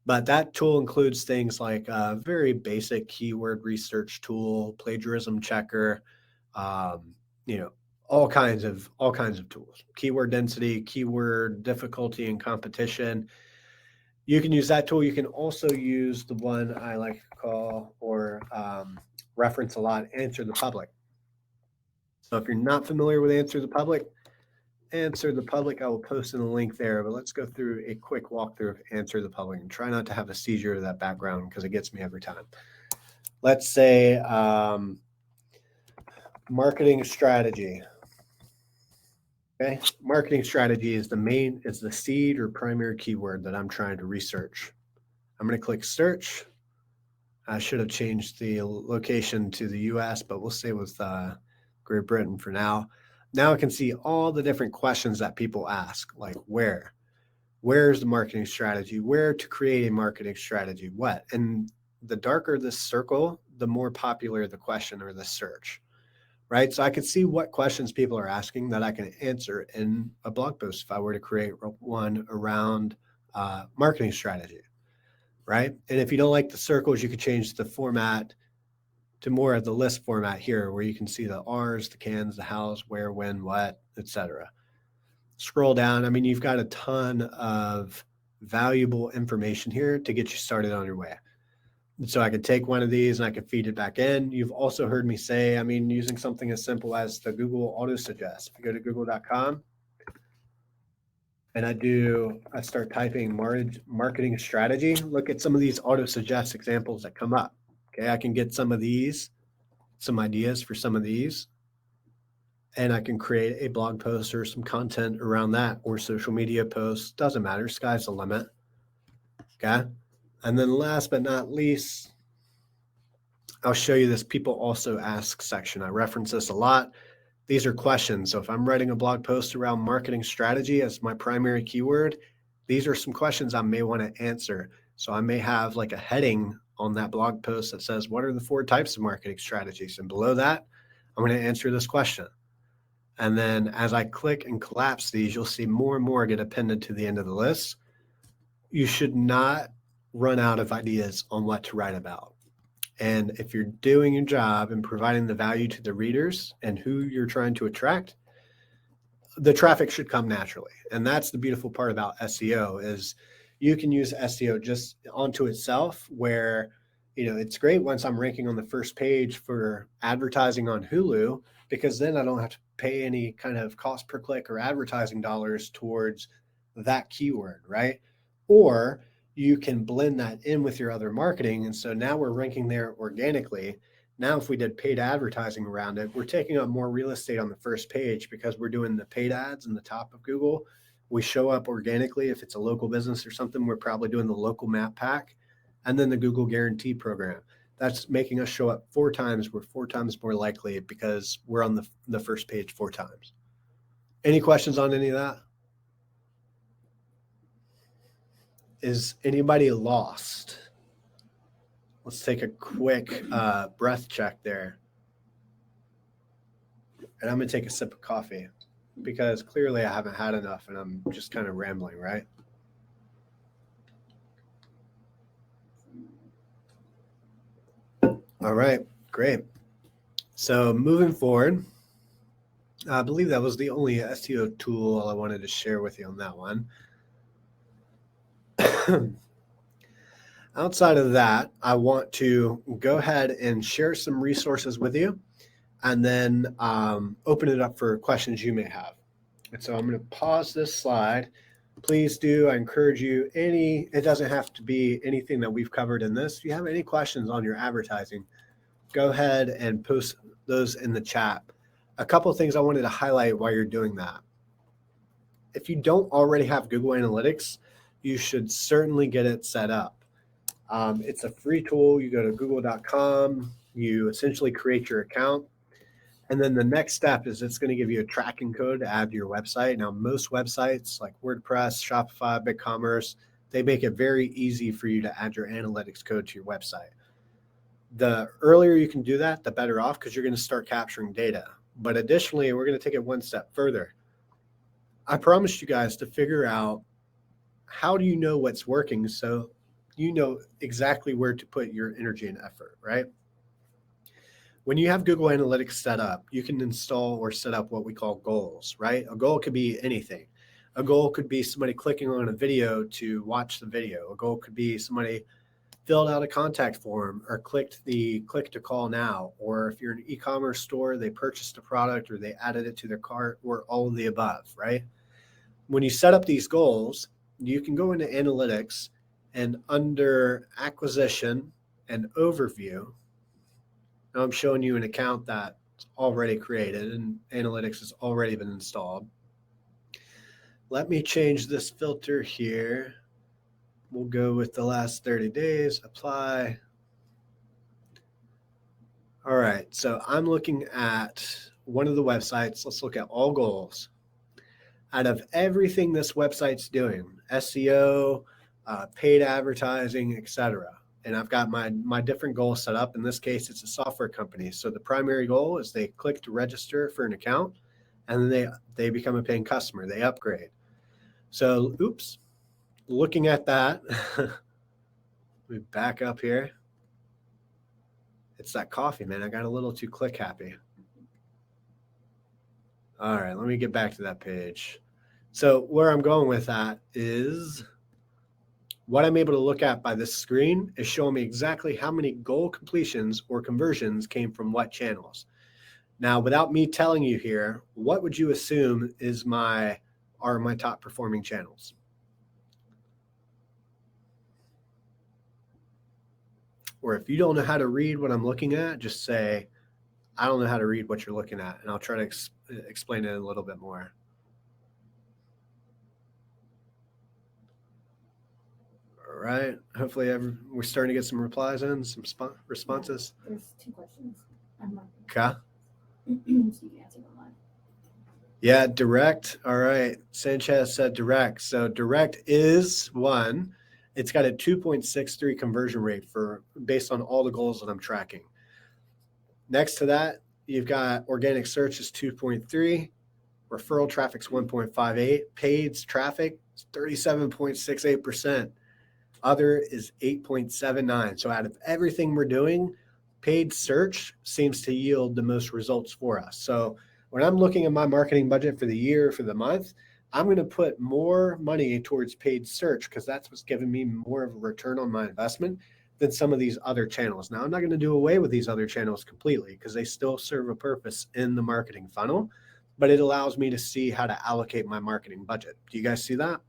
But that tool includes things like a very basic keyword research tool, plagiarism checker, you know, all kinds of tools, keyword density, keyword difficulty and competition. You can use that tool. You can also use the one I like to call, or reference a lot, Answer the Public. So if you're not familiar with Answer the Public, I will post in a link there, but let's go through a quick walkthrough of Answer the Public and try not to have a seizure to that background, because it gets me every time. Let's say marketing strategy. Okay, marketing strategy is the seed or primary keyword that I'm trying to research. I'm going to click search. I should have changed the location to the US, but we'll stay with Great Britain for now. Now I can see all the different questions that people ask, like where's the marketing strategy, where to create a marketing strategy, what. And the darker this circle, the more popular the question or the search, right? So I can see what questions people are asking that I can answer in a blog post if I were to create one around marketing strategy, right? And if you don't like the circles, you could change the format to more of the list format here, where you can see the R's, the cans, the hows, where, when, what, etc. Scroll down. I mean, you've got a ton of valuable information here to get you started on your way. So I could take one of these and I could feed it back in. You've also heard me say, I mean, using something as simple as the Google Auto Suggest. If you go to google.com and I start typing marketing strategy, look at some of these auto suggest examples that come up. Okay, I can get some ideas for some of these, and I can create a blog post or some content around that, or social media posts. Doesn't matter. Sky's the limit. Okay. And then last but not least, I'll show you this people also ask section. I reference this a lot. These are questions. So if I'm writing a blog post around marketing strategy as my primary keyword, these are some questions I may want to answer. So I may have like a heading on that blog post that says, what are the 4 types of marketing strategies? And below that, I'm going to answer this question. And then as I click and collapse these, you'll see more and more get appended to the end of the list. You should not run out of ideas on what to write about. And if you're doing your job and providing the value to the readers and who you're trying to attract, the traffic should come naturally. And that's the beautiful part about SEO, is you can use SEO just onto itself, where, it's great once I'm ranking on the first page for advertising on Hulu, because then I don't have to pay any kind of cost per click or advertising dollars towards that keyword, right? Or you can blend that in with your other marketing. And so now we're ranking there organically. Now, if we did paid advertising around it, we're taking up more real estate on the first page, because we're doing the paid ads in the top of Google. We show up organically. If it's a local business or something, we're probably doing the local map pack and then the Google Guarantee program. That's making us show up 4 times. We're 4 times more likely because we're on the first page 4 times. Any questions on any of that? Is anybody lost? Let's take a quick breath check there. And I'm going to take a sip of coffee, because clearly I haven't had enough and I'm just kind of rambling, right? All right, great. So moving forward, I believe that was the only SEO tool I wanted to share with you on that one. Outside of that, I want to go ahead and share some resources with you and then open it up for questions you may have. And so I'm going to pause this slide. Please do. I encourage you, it doesn't have to be anything that we've covered in this. If you have any questions on your advertising, go ahead and post those in the chat. A couple of things I wanted to highlight while you're doing that. If you don't already have Google Analytics, you should certainly get it set up. It's a free tool. You go to google.com, you essentially create your account, and then the next step is it's going to give you a tracking code to add to your website. Now, most websites like WordPress, Shopify, BigCommerce, they make it very easy for you to add your analytics code to your website. The earlier you can do that, the better off, because you're going to start capturing data. But additionally, we're going to take it one step further. I promised you guys to figure out how do you know what's working so you know exactly where to put your energy and effort, right? When you have Google Analytics set up, you can install or set up what we call goals, right? A goal could be anything. A goal could be somebody clicking on a video to watch the video. A goal could be somebody filled out a contact form or clicked the click to call now. Or if you're an e-commerce store, they purchased a product or they added it to their cart, or all of the above, right? When you set up these goals, you can go into analytics and under acquisition and overview. Now I'm showing you an account that's already created and analytics has already been installed. Let me change this filter here. We'll go with the last 30 days, apply. All right, so I'm looking at one of the websites. Let's look at all goals. Out of everything this website's doing, SEO, paid advertising, etc. And I've got my different goals set up. In this case, it's a software company. So the primary goal is they click to register for an account, and then they become a paying customer. They upgrade. So, oops, looking at that, let me back up here. It's that coffee, man. I got a little too click happy. All right, let me get back to that page. So where I'm going with that is what I'm able to look at by this screen is showing me exactly how many goal completions or conversions came from what channels. Now, without me telling you here, what would you assume are my top performing channels? Or if you don't know how to read what I'm looking at, just say, I don't know how to read what you're looking at, and I'll try to explain it a little bit more. All right. Hopefully we're starting to get some replies in, some responses. Yeah, there's 2 questions. Okay. So you can answer them live. Yeah, direct. All right. Sanchez said direct. So direct is one. It's got a 2.63 conversion rate based on all the goals that I'm tracking. Next to that, you've got organic search is 2.3. Referral traffic's 1.58. Paid traffic is 37.68%. Other is 8.79. So out of everything we're doing, paid search seems to yield the most results for us. So when I'm looking at my marketing budget for the year, for the month, I'm going to put more money towards paid search because that's what's giving me more of a return on my investment than some of these other channels. Now, I'm not going to do away with these other channels completely because they still serve a purpose in the marketing funnel, but it allows me to see how to allocate my marketing budget. Do you guys see that?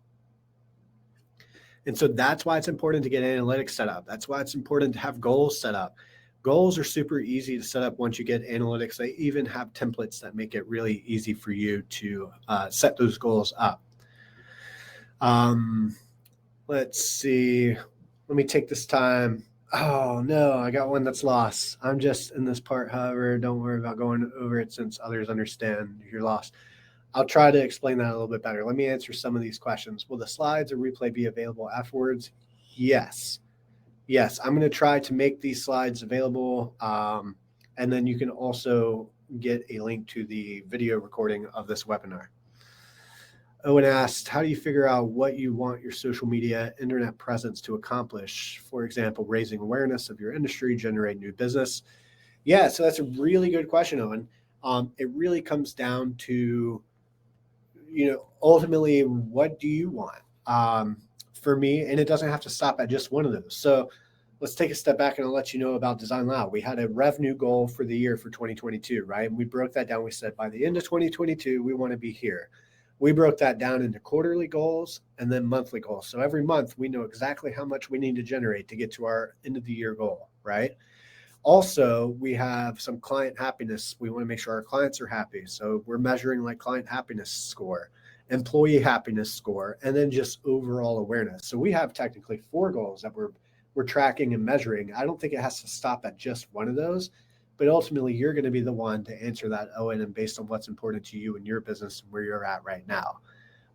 And so that's why it's important to get analytics set up. That's why it's important to have goals set up. Goals are super easy to set up once you get analytics. They even have templates that make it really easy for you to set those goals up. Let's see. Let me take this time. Oh, no, I got one that's lost. I'm just in this part, however, don't worry about going over it since others understand you're lost. I'll try to explain that a little bit better. Let me answer some of these questions. Will the slides or replay be available afterwards? Yes. Yes, I'm going to try to make these slides available. And then you can also get a link to the video recording of this webinar. Owen asked, how do you figure out what you want your social media internet presence to accomplish? For example, raising awareness of your industry, generate new business. Yeah, so that's a really good question, Owen. It really comes down to, ultimately, what do you want? For me, and it doesn't have to stop at just one of those. So let's take a step back and I'll let you know about Design Loud. We had a revenue goal for the year for 2022, right? And we broke that down. We said by the end of 2022, we want to be here. We broke that down into quarterly goals and then monthly goals. So every month we know exactly how much we need to generate to get to our end of the year goal, right? Also, we have some client happiness. We want to make sure our clients are happy. So we're measuring like client happiness score, employee happiness score, and then just overall awareness. So we have technically 4 goals that we're tracking and measuring. I don't think it has to stop at just one of those, but ultimately you're going to be the one to answer that, Owen, and based on what's important to you and your business and where you're at right now.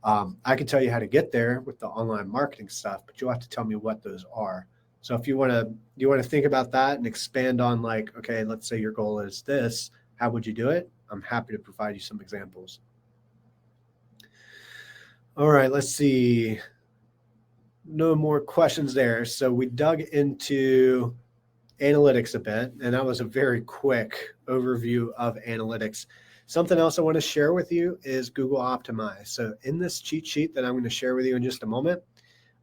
I can tell you how to get there with the online marketing stuff, but you'll have to tell me what those are. So if you want to think about that and expand on like, okay, let's say your goal is this, how would you do it? I'm happy to provide you some examples. All right, let's see. No more questions there. So we dug into analytics a bit, and that was a very quick overview of analytics. Something else I want to share with you is Google Optimize. So in this cheat sheet that I'm going to share with you in just a moment,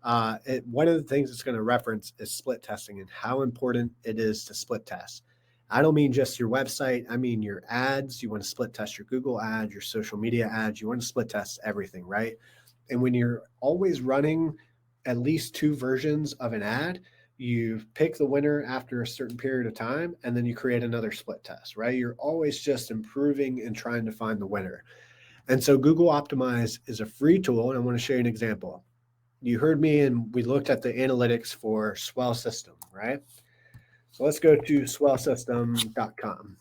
one of the things it's going to reference is split testing and how important it is to split test. I don't mean just your website. I mean your ads. You want to split test your Google ads, your social media ads. You want to split test everything, right? And when you're always running at least 2 versions of an ad, you pick the winner after a certain period of time, and then you create another split test, right? You're always just improving and trying to find the winner. And so Google Optimize is a free tool, and I want to show you an example. You heard me and we looked at the analytics for Swell System, right? So let's go to swellsystem.com.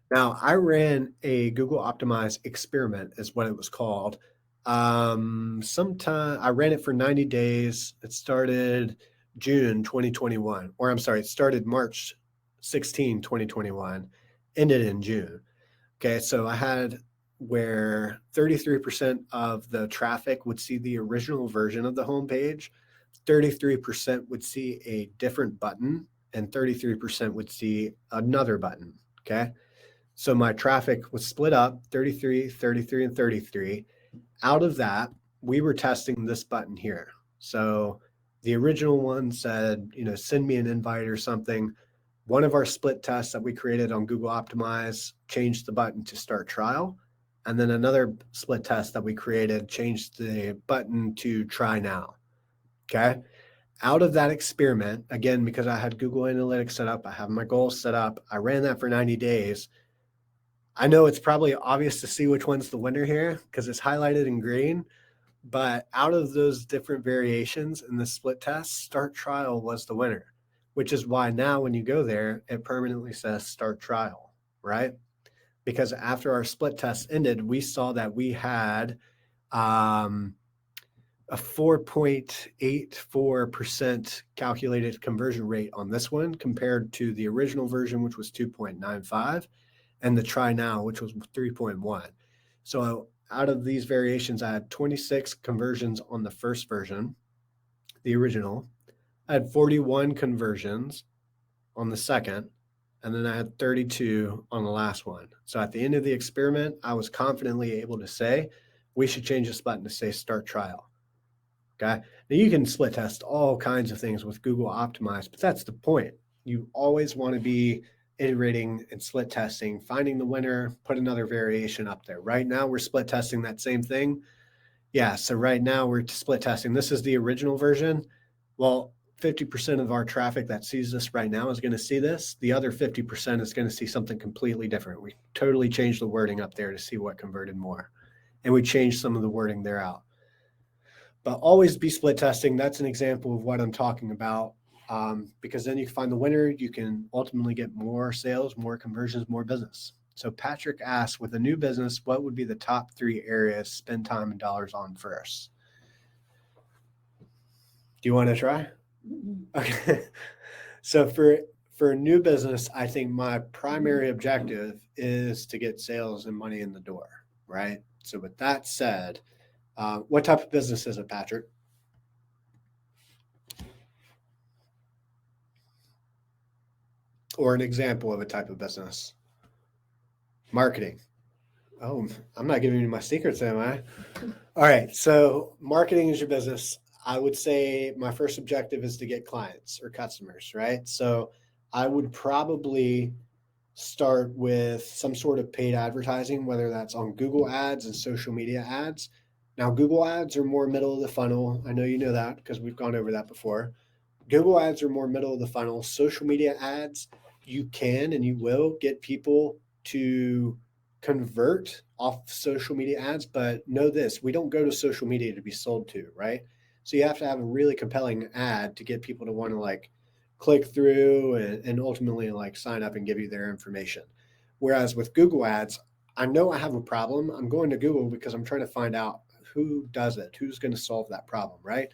Now, I ran a Google Optimize experiment, is what it was called. Sometime I ran it for 90 days. It started June 2021, or I'm sorry, it started March 16, 2021, ended in June. Okay, so I had where 33% of the traffic would see the original version of the homepage, 33% would see a different button, and 33% would see another button. Okay, so my traffic was split up 33, 33, and 33. Out of that, we were testing this button here. So the original one said, send me an invite or something. One of our split tests that we created on Google Optimize changed the button to start trial. And then another split test that we created changed the button to try now. Okay. Out of that experiment, again, because I had Google Analytics set up, I have my goals set up, I ran that for 90 days. I know it's probably obvious to see which one's the winner here because it's highlighted in green. But out of those different variations in the split test, start trial was the winner, which is why now when you go there, it permanently says start trial, right? Because after our split test ended, we saw that we had a 4.84% calculated conversion rate on this one compared to the original version, which was 2.95, and the try now, which was 3.1. So out of these variations, I had 26 conversions on the first version, the original. I had 41 conversions on the second, and then I had 32 on the last one. So at the end of the experiment, I was confidently able to say, we should change this button to say start trial. Okay. Now you can split test all kinds of things with Google Optimize, but that's the point. You always want to be iterating and split testing, finding the winner, put another variation up there. Right now we're split testing that same thing. Yeah, so right now we're split testing. This is the original version. Well, 50% of our traffic that sees this right now is going to see this. The other 50% is going to see something completely different. We totally changed the wording up there to see what converted more. And we changed some of the wording there out. But always be split testing. That's an example of what I'm talking about. Because then you can find the winner, you can ultimately get more sales, more conversions, more business. So Patrick asks, with a new business, what would be the top 3 areas spend time and dollars on first? Do you want to try? Okay. So for a new business, I think my primary objective is to get sales and money in the door, right? So with that said, what type of business is it, Patrick? Or an example of a type of business? Marketing. Oh, I'm not giving you my secrets, am I? All right. So marketing is your business. I would say my first objective is to get clients or customers, right? So I would probably start with some sort of paid advertising, whether that's on Google ads and social media ads. Now, Google ads are more middle of the funnel. I know you know that because we've gone over that before. Google ads are more middle of the funnel. Social media ads, you can and you will get people to convert off social media ads, but know this, we don't go to social media to be sold to, right? So you have to have a really compelling ad to get people to want to like click through and ultimately like sign up and give you their information. Whereas with Google ads, I know I have a problem. I'm going to Google because I'm trying to find out who does it, who's going to solve that problem, right?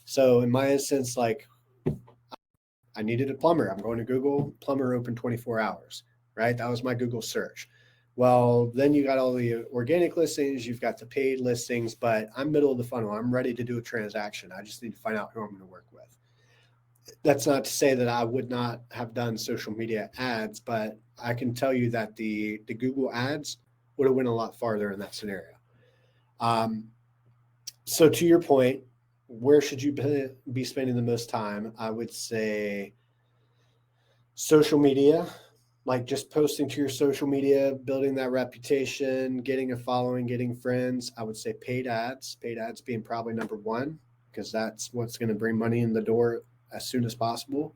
So in my instance, like I needed a plumber. I'm going to Google, plumber open 24 hours, right? That was my Google search. Well, then you got all the organic listings, you've got the paid listings, but I'm middle of the funnel. I'm ready to do a transaction. I just need to find out who I'm going to work with. That's not to say that I would not have done social media ads, but I can tell you that the Google ads would have went a lot farther in that scenario. So to your point, where should you be spending the most time? I would say social media, like just posting to your social media, building that reputation, getting a following, getting friends. I would say paid ads being probably number one, because that's what's going to bring money in the door as soon as possible.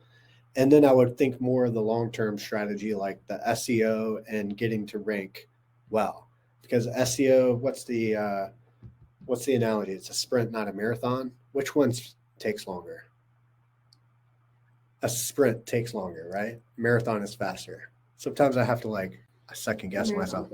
And then I would think more of the long-term strategy, like the SEO and getting to rank well, because SEO, what's the analogy? It's a sprint, not a marathon. Which one takes longer? A sprint takes longer, right? Marathon is faster. Sometimes I have to like second guess myself.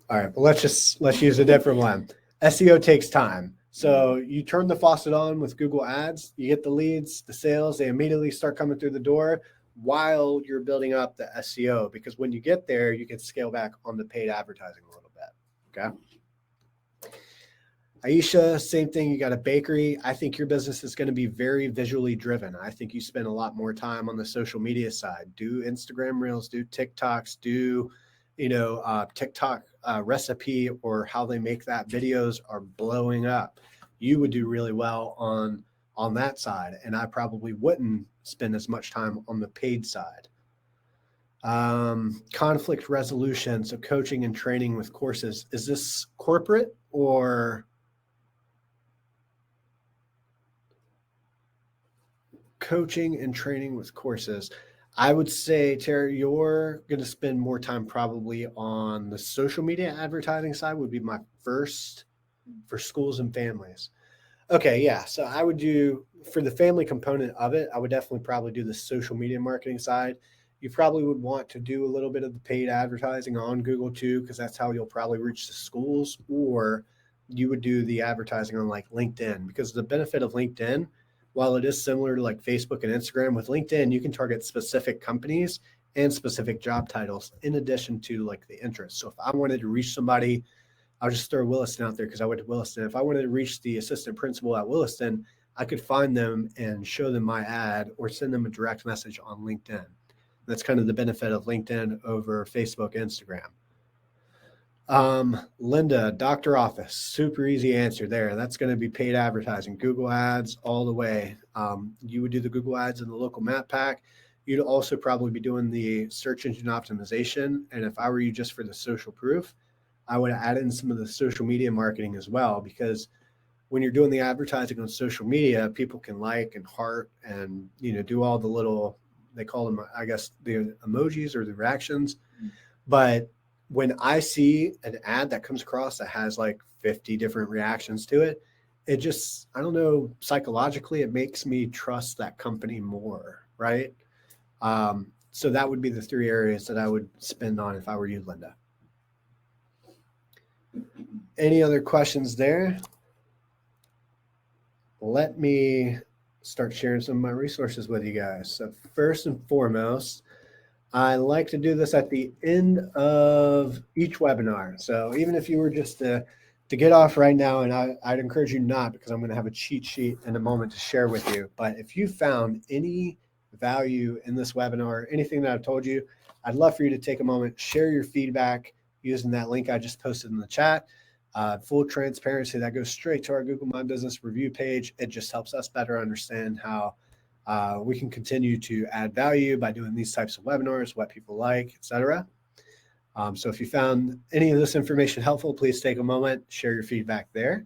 All right, but let's use a different one. SEO takes time. So you turn the faucet on with Google Ads, you get the leads, the sales, they immediately start coming through the door while you're building up the SEO, because when you get there, you can scale back on the paid advertising a little bit. Okay. Aisha, same thing. You got a bakery. I think your business is going to be very visually driven. I think you spend a lot more time on the social media side. Do Instagram Reels, do TikToks, do, TikTok recipe or how they make that videos are blowing up. You would do really well on that side, and I probably wouldn't spend as much time on the paid side. Conflict resolution, so coaching and training with courses. Is this corporate or coaching and training with courses? I would say, Terry, you're going to spend more time probably on the social media advertising side would be my first for schools and families. Okay, yeah. So I would do for the family component of it, I would definitely probably do the social media marketing side. You probably would want to do a little bit of the paid advertising on Google too, because that's how you'll probably reach the schools, or you would do the advertising on like LinkedIn, because the benefit of LinkedIn, while it is similar to like Facebook and Instagram, with LinkedIn, you can target specific companies and specific job titles in addition to like the interest. So if I wanted to reach somebody, I'll just throw Williston out there because I went to Williston. If I wanted to reach the assistant principal at Williston, I could find them and show them my ad or send them a direct message on LinkedIn. That's kind of the benefit of LinkedIn over Facebook, Instagram. Linda, doctor office, super easy answer there. That's going to be paid advertising, Google ads all the way. You would do the Google ads in the local map pack. You'd also probably be doing the search engine optimization. And if I were you just for the social proof, I would add in some of the social media marketing as well, because when you're doing the advertising on social media, people can like and heart and, do all the little, they call them, I guess, the emojis or the reactions. But when I see an ad that comes across that has like 50 different reactions to it, it just, I don't know, psychologically, it makes me trust that company more, right? So that would be the three areas that I would spend on if I were you, Linda. Any other questions there? Let me start sharing some of my resources with you guys. So first and foremost, I like to do this at the end of each webinar. So even if you were just to get off right now, and I'd encourage you not, because I'm going to have a cheat sheet in a moment to share with you. But if you found any value in this webinar, anything that I've told you, I'd love for you to take a moment, share your feedback using that link I just posted in the chat. Full transparency, that goes straight to our Google My Business review page. It just helps us better understand how we can continue to add value by doing these types of webinars, what people like, etc. So if you found any of this information helpful, please take a moment, share your feedback there.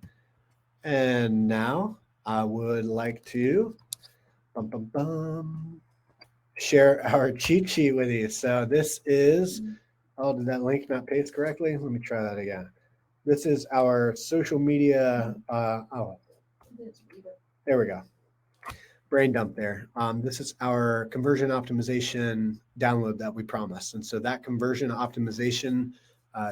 And now I would like to share our cheat sheet with you. So this is, oh, did that link not paste correctly? Let me try that again. This is our social media, there we go. Brain dump there. This is our conversion optimization download that we promised. And so that conversion optimization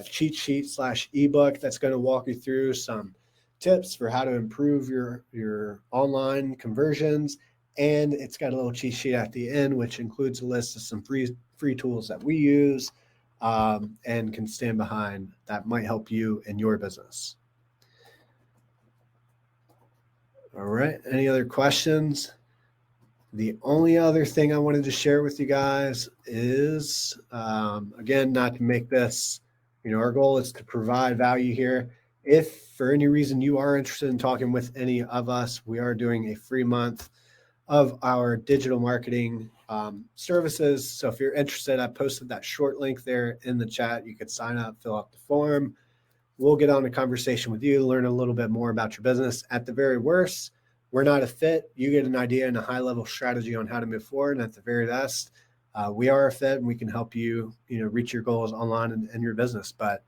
cheat sheet / ebook, that's going to walk you through some tips for how to improve your online conversions. And it's got a little cheat sheet at the end, which includes a list of some free tools that we use and can stand behind that might help you in your business. All right. Any other questions? The only other thing I wanted to share with you guys is, again, not to make this, our goal is to provide value here. If for any reason you are interested in talking with any of us, we are doing a free month of our digital marketing services. So if you're interested, I posted that short link there in the chat. You could sign up, fill out the form. We'll get on a conversation with you, learn a little bit more about your business. At the very worst, we're not a fit. You get an idea and a high-level strategy on how to move forward. And at the very best, we are a fit, and we can help you, reach your goals online and your business. But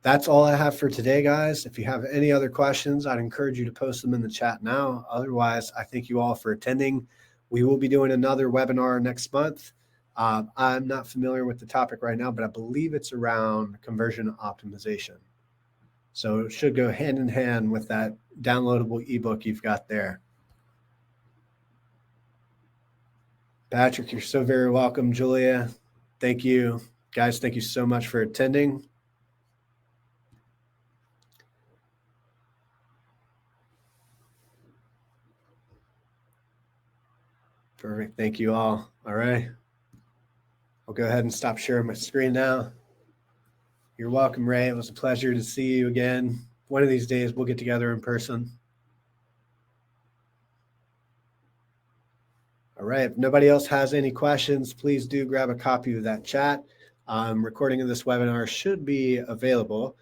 that's all I have for today, guys. If you have any other questions, I'd encourage you to post them in the chat now. Otherwise, I thank you all for attending. We will be doing another webinar next month. I'm not familiar with the topic right now, but I believe it's around conversion optimization. So it should go hand in hand with that downloadable ebook you've got there. Patrick, you're so very welcome. Julia, thank you. Guys, thank you so much for attending. Perfect. Thank you all. All right. I'll go ahead and stop sharing my screen now. You're welcome, Ray. It was a pleasure to see you again. One of these days, we'll get together in person. All right. If nobody else has any questions, please do grab a copy of that chat. Recording of this webinar should be available.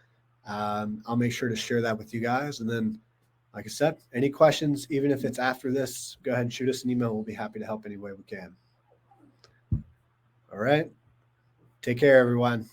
I'll make sure to share that with you guys. And then, like I said, any questions, even if it's after this, go ahead and shoot us an email. We'll be happy to help any way we can. All right. Take care, everyone.